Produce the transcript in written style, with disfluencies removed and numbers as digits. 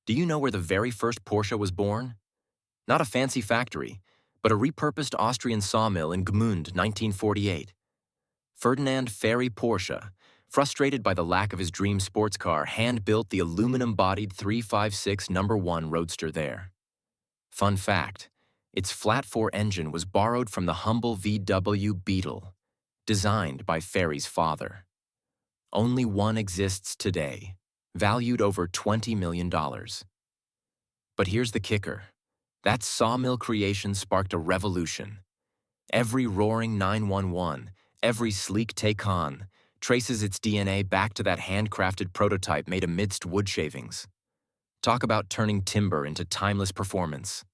Do you know where the very first Porsche was born? Not a fancy factory, but a repurposed Austrian sawmill in Gmünd, 1948. Ferdinand Ferry Porsche, frustrated by the lack of his dream sports car, hand-built the aluminum-bodied 356 number 1 Roadster there. Fun fact, its flat-4 engine was borrowed from the humble VW Beetle, designed by Ferry's father. Only one exists today, valued over $20 million. But here's the kicker. That sawmill creation sparked a revolution. Every roaring 911, every sleek Taycan, traces its DNA back to that handcrafted prototype made amidst wood shavings. Talk about turning timber into timeless performance.